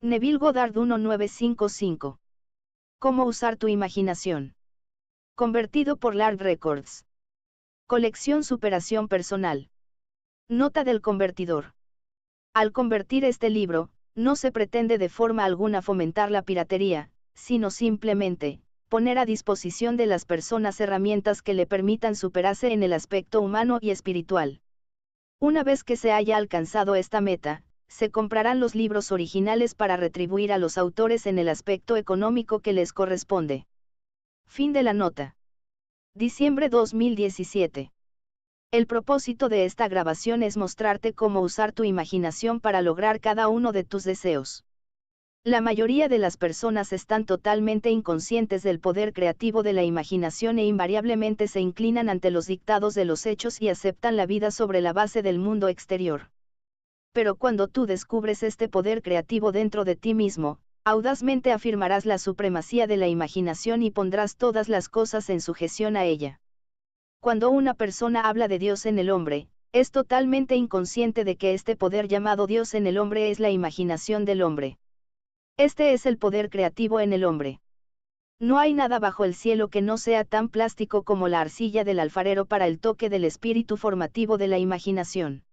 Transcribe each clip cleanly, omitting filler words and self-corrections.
Neville Goddard 1955. ¿Cómo usar tu imaginación? Convertido por Lark Records. Colección Superación Personal. Nota del convertidor. Al convertir este libro, no se pretende de forma alguna fomentar la piratería, sino simplemente, poner a disposición de las personas herramientas que le permitan superarse en el aspecto humano y espiritual. Una vez que se haya alcanzado esta meta, se comprarán los libros originales para retribuir a los autores en el aspecto económico que les corresponde. Fin de la nota. Diciembre 2017. El propósito de esta grabación es mostrarte cómo usar tu imaginación para lograr cada uno de tus deseos. La mayoría de las personas están totalmente inconscientes del poder creativo de la imaginación e invariablemente se inclinan ante los dictados de los hechos y aceptan la vida sobre la base del mundo exterior. Pero cuando tú descubres este poder creativo dentro de ti mismo, audazmente afirmarás la supremacía de la imaginación y pondrás todas las cosas en sujeción a ella. Cuando una persona habla de Dios en el hombre, es totalmente inconsciente de que este poder llamado Dios en el hombre es la imaginación del hombre. Este es el poder creativo en el hombre. No hay nada bajo el cielo que no sea tan plástico como la arcilla del alfarero para el toque del espíritu formativo de la imaginación.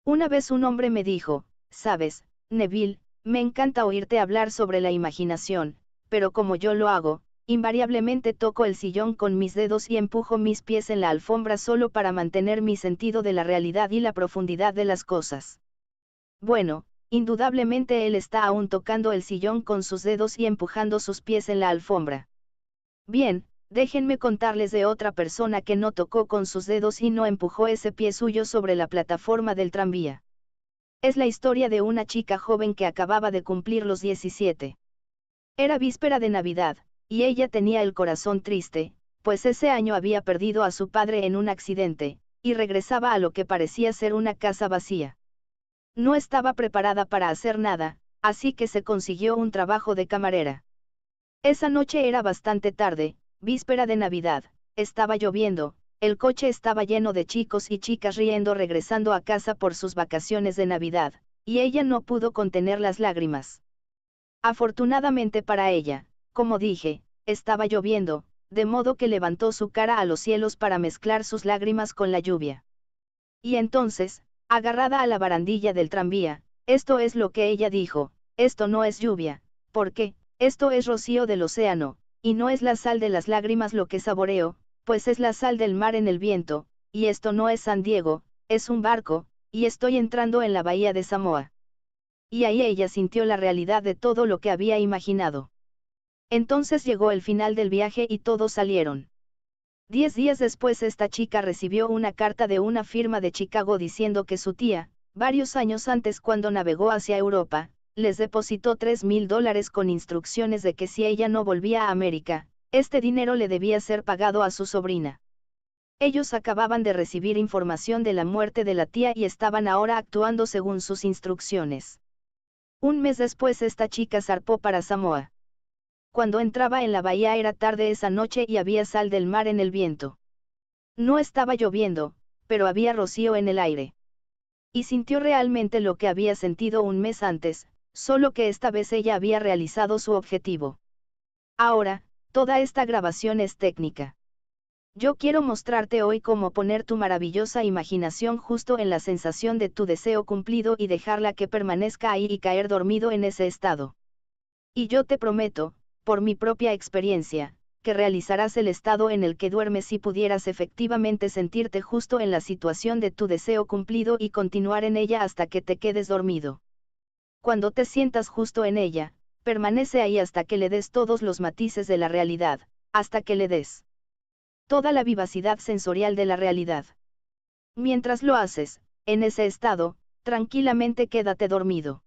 Una vez un hombre me dijo, sabes, Neville, me encanta oírte hablar sobre la imaginación, pero como yo lo hago, invariablemente toco el sillón con mis dedos y empujo mis pies en la alfombra solo para mantener mi sentido de la realidad y la profundidad de las cosas. Bueno, indudablemente él está aún tocando el sillón con sus dedos y empujando sus pies en la alfombra. Bien, déjenme contarles de otra persona que no tocó con sus dedos y no empujó ese pie suyo sobre la plataforma del tranvía. Es la historia de una chica joven que acababa de cumplir los 17. Era víspera de Navidad, y ella tenía el corazón triste, pues ese año había perdido a su padre en un accidente, y regresaba a lo que parecía ser una casa vacía. No estaba preparada para hacer nada, así que se consiguió un trabajo de camarera. Esa noche era bastante tarde, víspera de Navidad, estaba lloviendo, el coche estaba lleno de chicos y chicas riendo regresando a casa por sus vacaciones de Navidad, y ella no pudo contener las lágrimas. Afortunadamente para ella, como dije, estaba lloviendo, de modo que levantó su cara a los cielos para mezclar sus lágrimas con la lluvia. Y entonces, agarrada a la barandilla del tranvía, esto es lo que ella dijo, esto no es lluvia, porque, esto es rocío del océano, y no es la sal de las lágrimas lo que saboreo, pues es la sal del mar en el viento, y esto no es San Diego, es un barco, y estoy entrando en la bahía de Samoa. Y ahí ella sintió la realidad de todo lo que había imaginado. Entonces llegó el final del viaje y todos salieron. 10 días después esta chica recibió una carta de una firma de Chicago diciendo que su tía, varios años antes cuando navegó hacia Europa, les depositó $3,000 con instrucciones de que si ella no volvía a América, este dinero le debía ser pagado a su sobrina. Ellos acababan de recibir información de la muerte de la tía y estaban ahora actuando según sus instrucciones. Un mes después esta chica zarpó para Samoa. Cuando entraba en la bahía era tarde esa noche y había sal del mar en el viento. No estaba lloviendo, pero había rocío en el aire. Y sintió realmente lo que había sentido un mes antes, solo que esta vez ella había realizado su objetivo. Ahora, toda esta grabación es técnica. Yo quiero mostrarte hoy cómo poner tu maravillosa imaginación justo en la sensación de tu deseo cumplido y dejarla que permanezca ahí y caer dormido en ese estado. Y yo te prometo, por mi propia experiencia, que realizarás el estado en el que duermes si pudieras efectivamente sentirte justo en la situación de tu deseo cumplido y continuar en ella hasta que te quedes dormido. Cuando te sientas justo en ella, permanece ahí hasta que le des todos los matices de la realidad, hasta que le des toda la vivacidad sensorial de la realidad. Mientras lo haces, en ese estado, tranquilamente quédate dormido.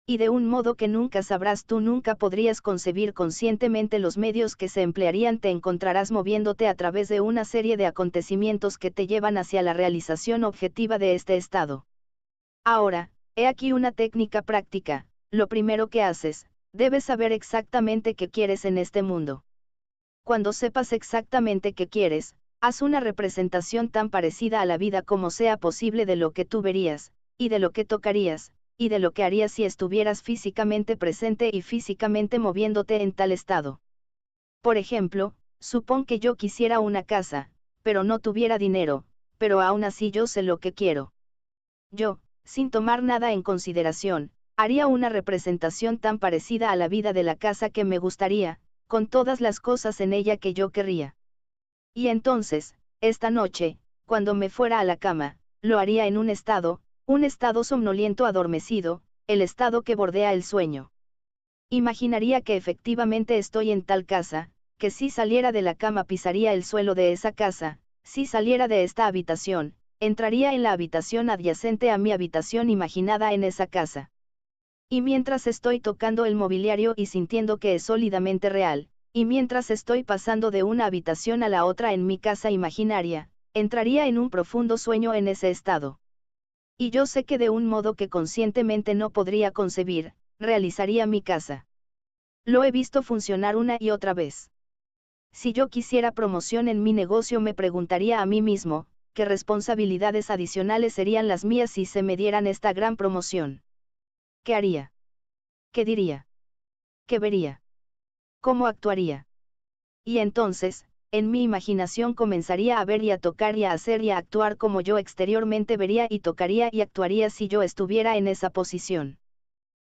Y de un modo que nunca sabrás tú nunca podrías concebir conscientemente los medios que se emplearían te encontrarás moviéndote a través de una serie de acontecimientos que te llevan hacia la realización objetiva de este estado. Ahora, he aquí una técnica práctica, lo primero que haces, debes saber exactamente qué quieres en este mundo. Cuando sepas exactamente qué quieres, haz una representación tan parecida a la vida como sea posible de lo que tú verías, y de lo que tocarías, y de lo que harías si estuvieras físicamente presente y físicamente moviéndote en tal estado. Por ejemplo, supón que yo quisiera una casa, pero no tuviera dinero, pero aún así yo sé lo que quiero. Yo, sin tomar nada en consideración, haría una representación tan parecida a la vida de la casa que me gustaría, con todas las cosas en ella que yo querría. Y entonces, esta noche, cuando me fuera a la cama, lo haría en un estado somnoliento adormecido, el estado que bordea el sueño. Imaginaría que efectivamente estoy en tal casa, que si saliera de la cama pisaría el suelo de esa casa, si saliera de esta habitación, entraría en la habitación adyacente a mi habitación imaginada en esa casa. Y mientras estoy tocando el mobiliario y sintiendo que es sólidamente real, y mientras estoy pasando de una habitación a la otra en mi casa imaginaria, entraría en un profundo sueño en ese estado. Y yo sé que de un modo que conscientemente no podría concebir, realizaría mi casa. Lo he visto funcionar una y otra vez. Si yo quisiera promoción en mi negocio me preguntaría a mí mismo, ¿qué responsabilidades adicionales serían las mías si se me dieran esta gran promoción? ¿Qué haría? ¿Qué diría? ¿Qué vería? ¿Cómo actuaría? Y entonces, en mi imaginación comenzaría a ver y a tocar y a hacer y a actuar como yo exteriormente vería y tocaría y actuaría si yo estuviera en esa posición.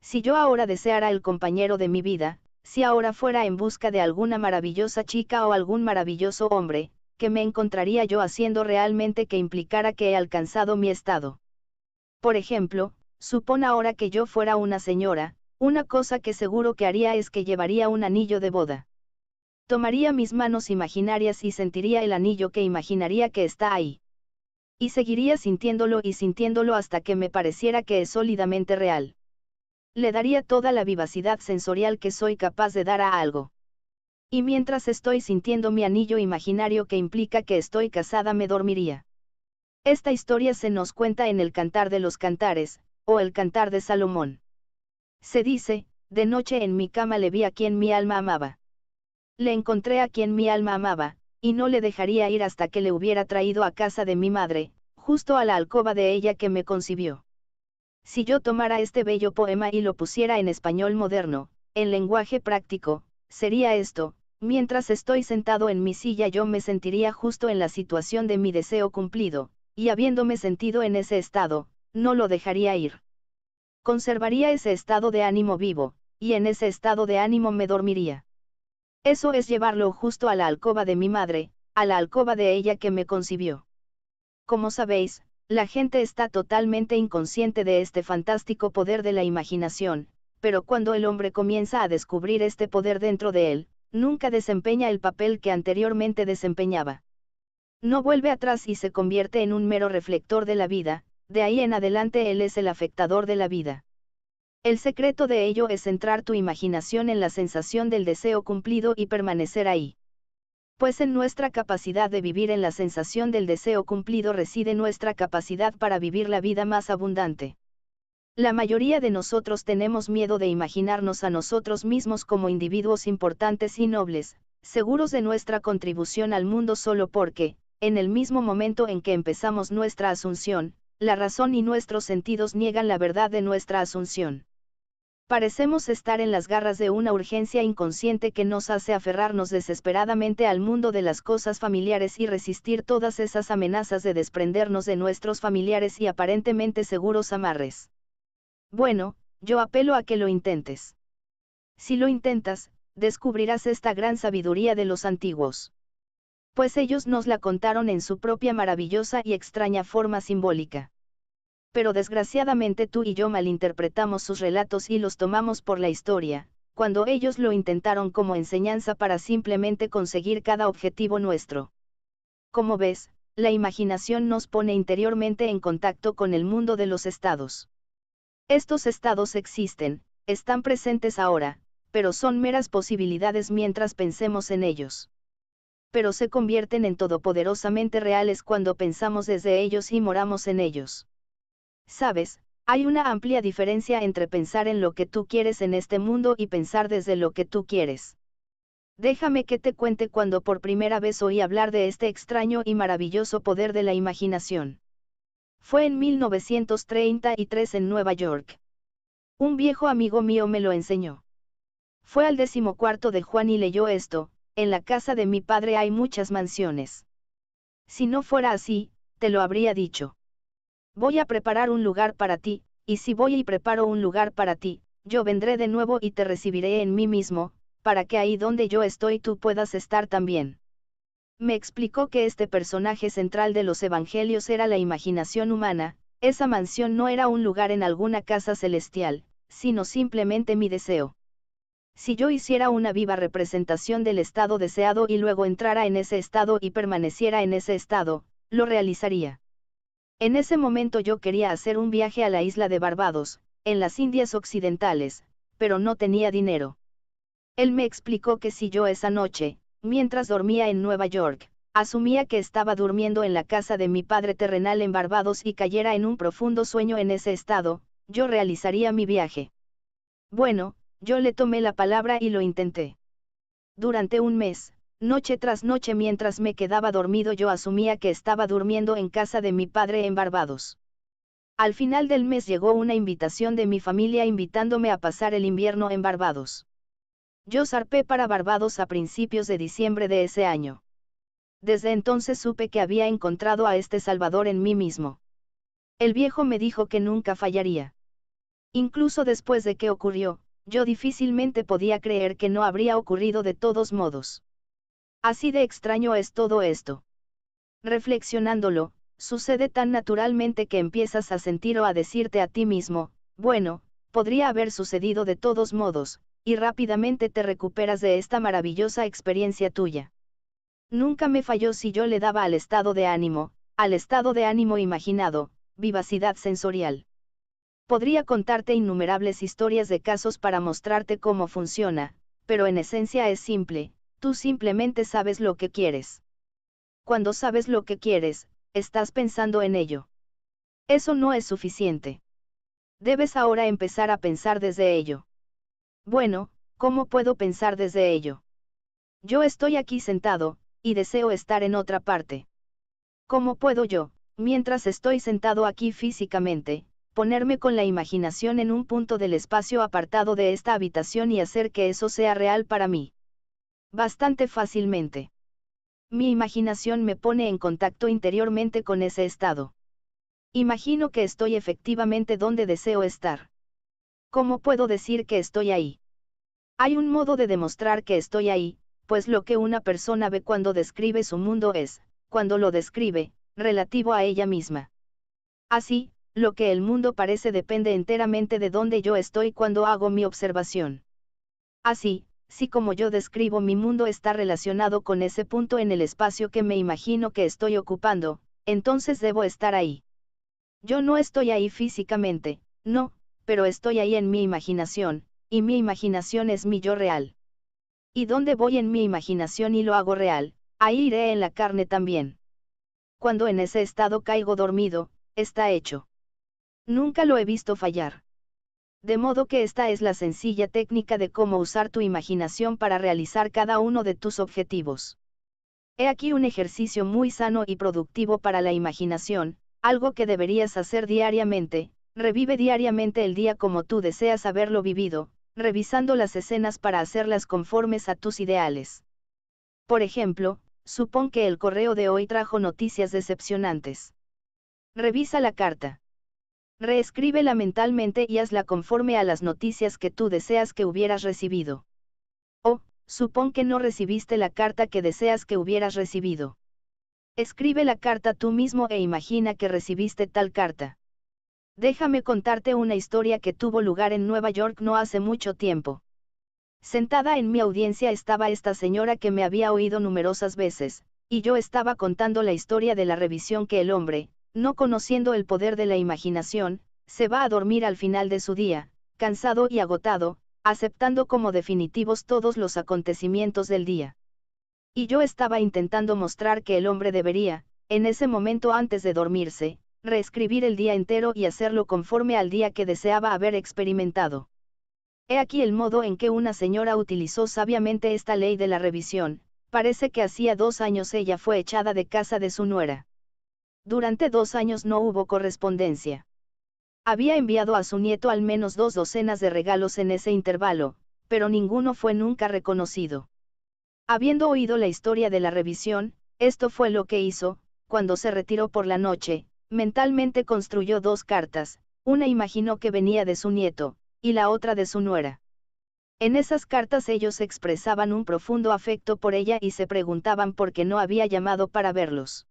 Si yo ahora deseara el compañero de mi vida, si ahora fuera en busca de alguna maravillosa chica o algún maravilloso hombre, ¿qué me encontraría yo haciendo realmente que implicara que he alcanzado mi estado? Por ejemplo, supón ahora que yo fuera una señora, una cosa que seguro que haría es que llevaría un anillo de boda. Tomaría mis manos imaginarias y sentiría el anillo que imaginaría que está ahí. Y seguiría sintiéndolo hasta que me pareciera que es sólidamente real. Le daría toda la vivacidad sensorial que soy capaz de dar a algo. Y mientras estoy sintiendo mi anillo imaginario que implica que estoy casada me dormiría. Esta historia se nos cuenta en el Cantar de los Cantares, o el Cantar de Salomón. Se dice, de noche en mi cama le vi a quien mi alma amaba. Le encontré a quien mi alma amaba, y no le dejaría ir hasta que le hubiera traído a casa de mi madre, justo a la alcoba de ella que me concibió. Si yo tomara este bello poema y lo pusiera en español moderno, en lenguaje práctico, sería esto: mientras estoy sentado en mi silla yo me sentiría justo en la situación de mi deseo cumplido, y habiéndome sentido en ese estado, no lo dejaría ir. Conservaría ese estado de ánimo vivo, y en ese estado de ánimo me dormiría. Eso es llevarlo justo a la alcoba de mi madre, a la alcoba de ella que me concibió. Como sabéis, la gente está totalmente inconsciente de este fantástico poder de la imaginación, pero cuando el hombre comienza a descubrir este poder dentro de él, nunca desempeña el papel que anteriormente desempeñaba. No vuelve atrás y se convierte en un mero reflector de la vida, de ahí en adelante él es el afectador de la vida. El secreto de ello es centrar tu imaginación en la sensación del deseo cumplido y permanecer ahí. Pues en nuestra capacidad de vivir en la sensación del deseo cumplido reside nuestra capacidad para vivir la vida más abundante. La mayoría de nosotros tenemos miedo de imaginarnos a nosotros mismos como individuos importantes y nobles, seguros de nuestra contribución al mundo solo porque, en el mismo momento en que empezamos nuestra asunción, la razón y nuestros sentidos niegan la verdad de nuestra asunción. Parecemos estar en las garras de una urgencia inconsciente que nos hace aferrarnos desesperadamente al mundo de las cosas familiares y resistir todas esas amenazas de desprendernos de nuestros familiares y aparentemente seguros amarres. Bueno, yo apelo a que lo intentes. Si lo intentas, descubrirás esta gran sabiduría de los antiguos. Pues ellos nos la contaron en su propia maravillosa y extraña forma simbólica. Pero desgraciadamente tú y yo malinterpretamos sus relatos y los tomamos por la historia, cuando ellos lo intentaron como enseñanza para simplemente conseguir cada objetivo nuestro. Como ves, la imaginación nos pone interiormente en contacto con el mundo de los estados. Estos estados existen, están presentes ahora, pero son meras posibilidades mientras pensemos en ellos. Pero se convierten en todopoderosamente reales cuando pensamos desde ellos y moramos en ellos. Sabes, hay una amplia diferencia entre pensar en lo que tú quieres en este mundo y pensar desde lo que tú quieres. Déjame que te cuente cuando por primera vez oí hablar de este extraño y maravilloso poder de la imaginación. Fue en 1933 en Nueva York. Un viejo amigo mío me lo enseñó. Fue al 14º de Juan y leyó esto: en la casa de mi padre hay muchas mansiones. Si no fuera así, te lo habría dicho. Voy a preparar un lugar para ti, y si voy y preparo un lugar para ti, yo vendré de nuevo y te recibiré en mí mismo, para que ahí donde yo estoy tú puedas estar también. Me explicó que este personaje central de los evangelios era la imaginación humana. Esa mansión no era un lugar en alguna casa celestial, sino simplemente mi deseo. Si yo hiciera una viva representación del estado deseado y luego entrara en ese estado y permaneciera en ese estado, lo realizaría. En ese momento yo quería hacer un viaje a la isla de Barbados, en las Indias Occidentales, pero no tenía dinero. Él me explicó que si yo esa noche, mientras dormía en Nueva York, asumía que estaba durmiendo en la casa de mi padre terrenal en Barbados y cayera en un profundo sueño en ese estado, yo realizaría mi viaje. Bueno, yo le tomé la palabra y lo intenté. Durante un mes, noche tras noche mientras me quedaba dormido yo asumía que estaba durmiendo en casa de mi padre en Barbados. Al final del mes llegó una invitación de mi familia invitándome a pasar el invierno en Barbados. Yo zarpé para Barbados a principios de diciembre de ese año. Desde entonces supe que había encontrado a este Salvador en mí mismo. El viejo me dijo que nunca fallaría. Incluso después de que ocurrió, yo difícilmente podía creer que no habría ocurrido de todos modos. Así de extraño es todo esto. Reflexionándolo, sucede tan naturalmente que empiezas a sentir o a decirte a ti mismo, bueno, podría haber sucedido de todos modos, y rápidamente te recuperas de esta maravillosa experiencia tuya. Nunca me falló si yo le daba al estado de ánimo imaginado, vivacidad sensorial. Podría contarte innumerables historias de casos para mostrarte cómo funciona, pero en esencia es simple, tú simplemente sabes lo que quieres. Cuando sabes lo que quieres, estás pensando en ello. Eso no es suficiente. Debes ahora empezar a pensar desde ello. Bueno, ¿cómo puedo pensar desde ello? Yo estoy aquí sentado, y deseo estar en otra parte. ¿Cómo puedo yo, mientras estoy sentado aquí físicamente, ponerme con la imaginación en un punto del espacio apartado de esta habitación y hacer que eso sea real para mí? Bastante fácilmente. Mi imaginación me pone en contacto interiormente con ese estado. Imagino que estoy efectivamente donde deseo estar. ¿Cómo puedo decir que estoy ahí? Hay un modo de demostrar que estoy ahí, pues lo que una persona ve cuando describe su mundo es, cuando lo describe, relativo a ella misma. Así, lo que el mundo parece depende enteramente de dónde yo estoy cuando hago mi observación. Así, si como yo describo mi mundo está relacionado con ese punto en el espacio que me imagino que estoy ocupando, entonces debo estar ahí. Yo no estoy ahí físicamente, no, pero estoy ahí en mi imaginación, y mi imaginación es mi yo real. ¿Y dónde voy en mi imaginación y lo hago real? Ahí iré en la carne también. Cuando en ese estado caigo dormido, está hecho. Nunca lo he visto fallar. De modo que esta es la sencilla técnica de cómo usar tu imaginación para realizar cada uno de tus objetivos. He aquí un ejercicio muy sano y productivo para la imaginación, algo que deberías hacer diariamente. Revive diariamente el día como tú deseas haberlo vivido, revisando las escenas para hacerlas conformes a tus ideales. Por ejemplo, supón que el correo de hoy trajo noticias decepcionantes. Revisa la carta. Reescríbela mentalmente y hazla conforme a las noticias que tú deseas que hubieras recibido. O, supón que no recibiste la carta que deseas que hubieras recibido. Escribe la carta tú mismo e imagina que recibiste tal carta. Déjame contarte una historia que tuvo lugar en Nueva York no hace mucho tiempo. Sentada en mi audiencia estaba esta señora que me había oído numerosas veces, y yo estaba contando la historia de la revisión que el hombre, no conociendo el poder de la imaginación, se va a dormir al final de su día, cansado y agotado, aceptando como definitivos todos los acontecimientos del día. Y yo estaba intentando mostrar que el hombre debería, en ese momento antes de dormirse, reescribir el día entero y hacerlo conforme al día que deseaba haber experimentado. He aquí el modo en que una señora utilizó sabiamente esta ley de la revisión. Parece que hacía 2 años ella fue echada de casa de su nuera. Durante 2 años no hubo correspondencia. Había enviado a su nieto al menos 2 docenas de regalos en ese intervalo, pero ninguno fue nunca reconocido. Habiendo oído la historia de la revisión, esto fue lo que hizo. Cuando se retiró por la noche, mentalmente construyó 2 cartas, una imaginó que venía de su nieto, y la otra de su nuera. En esas cartas ellos expresaban un profundo afecto por ella y se preguntaban por qué no había llamado para verlos.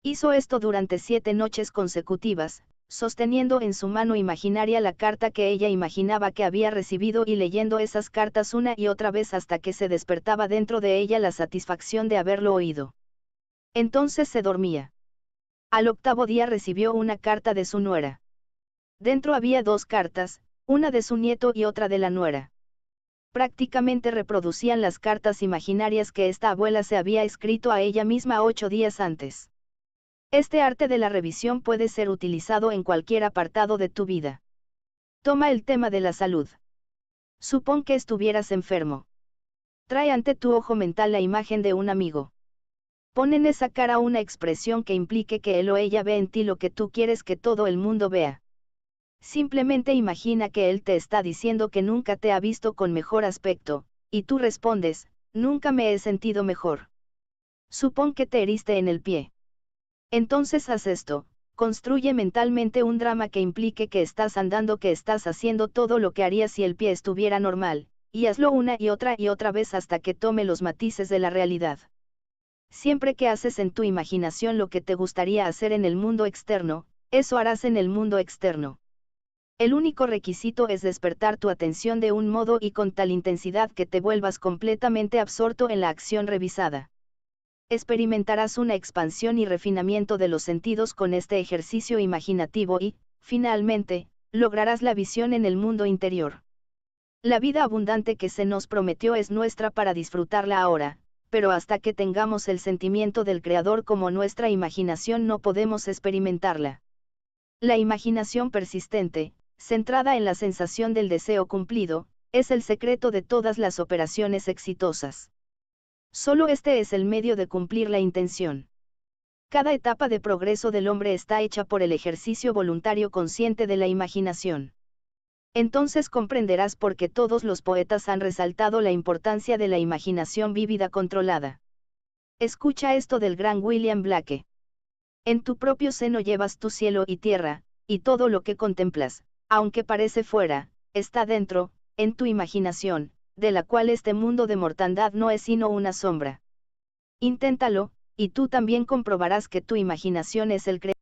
Hizo esto durante 7 noches consecutivas, sosteniendo en su mano imaginaria la carta que ella imaginaba que había recibido y leyendo esas cartas una y otra vez hasta que se despertaba dentro de ella la satisfacción de haberlo oído. Entonces se dormía. Al 8º día recibió una carta de su nuera. Dentro había 2 cartas, una de su nieto y otra de la nuera. Prácticamente reproducían las cartas imaginarias que esta abuela se había escrito a ella misma 8 días antes. Este arte de la revisión puede ser utilizado en cualquier apartado de tu vida. Toma el tema de la salud. Supón que estuvieras enfermo. Trae ante tu ojo mental la imagen de un amigo. Pon en esa cara una expresión que implique que él o ella ve en ti lo que tú quieres que todo el mundo vea. Simplemente imagina que él te está diciendo que nunca te ha visto con mejor aspecto, y tú respondes, nunca me he sentido mejor. Supón que te heriste en el pie. Entonces haz esto, construye mentalmente un drama que implique que estás andando, que estás haciendo todo lo que harías si el pie estuviera normal, y hazlo una y otra vez hasta que tome los matices de la realidad. Siempre que haces en tu imaginación lo que te gustaría hacer en el mundo externo, eso harás en el mundo externo. El único requisito es despertar tu atención de un modo y con tal intensidad que te vuelvas completamente absorto en la acción revisada. Experimentarás una expansión y refinamiento de los sentidos con este ejercicio imaginativo y, finalmente, lograrás la visión en el mundo interior. La vida abundante que se nos prometió es nuestra para disfrutarla ahora, pero hasta que tengamos el sentimiento del Creador como nuestra imaginación no podemos experimentarla. La imaginación persistente, centrada en la sensación del deseo cumplido, es el secreto de todas las operaciones exitosas. Solo este es el medio de cumplir la intención. Cada etapa de progreso del hombre está hecha por el ejercicio voluntario consciente de la imaginación. Entonces comprenderás por qué todos los poetas han resaltado la importancia de la imaginación vívida controlada. Escucha esto del gran William Blake. En tu propio seno llevas tu cielo y tierra, y todo lo que contemplas, aunque parece fuera, está dentro, en tu imaginación, de la cual este mundo de mortandad no es sino una sombra. Inténtalo, y tú también comprobarás que tu imaginación es el creador.